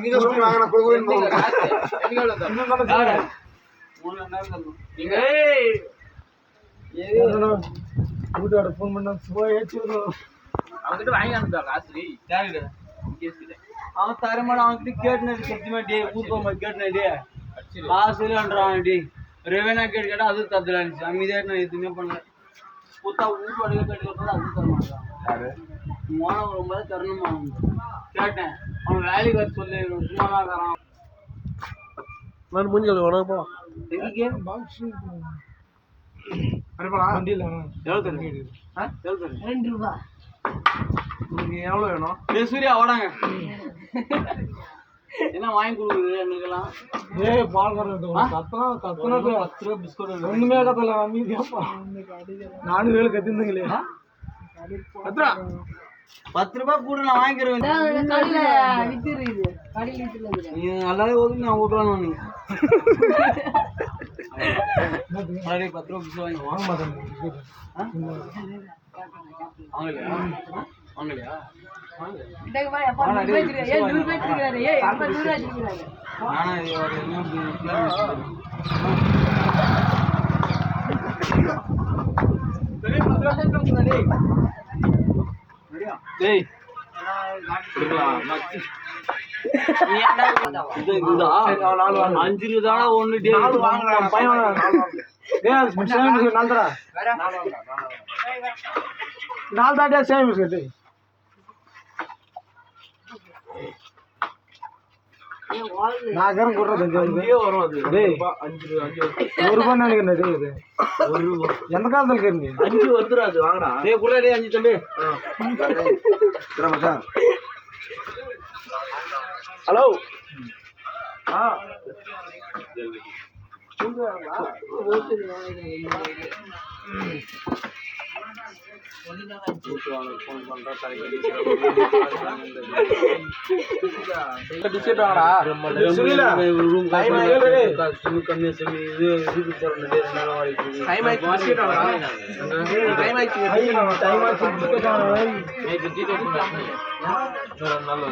நீங்க சொல்லுவாங்க நான் போய் வீட்டோட ஃபோன் பண்ண போய் அவன்கிட்ட வாங்கி அனுப்பா காசு அவன் தரமான அவன்கிட்ட கேட்டுனது சத்தியமா டே ஊர்ப்பா கேட்டுனே காசு இல்லைன்றான் டி ரெவனா கேட்டா அது தந்துடா இருந்துச்சு அமைதியா நான் எதுவுமே பண்ணல புத்தா வீட்டு வடிவ கேட்டு அது தர மாட்டான் மோனம் ரொம்ப தரணுமா கேட்டேன் அவன் வேலைக்கு வர சொல்லி சும்மா தான் தரான் நான் முடிஞ்சு உனக்கு போ எவ்வளோ வேணும் சூர்யா ஓடாங்க என்ன வாங்கி கொடுக்குது எனக்குலாம் பால் கத்தனா 10 ரூபா பிஸ்கட் ஒண்ணுமே கத்தல அமைதியாப்பா 4 வேலை கத்திருந்தீங்களே 10 ரூபா கூட நான் வாங்கிக்கிறேன் நீ நல்லாவே ஓதுங்க நான் ஓட்டுவானு நீ 10 ரூபா பிஸ்கட் வாங்கி வாங்க மாட்டேன் வாங்கலையா நாகரம் கொடுறது எந்த காலத்துல கேருங்க 5 வந்துடாது வாங்கடா கூட 5 தம்பி ஹலோ நல்ல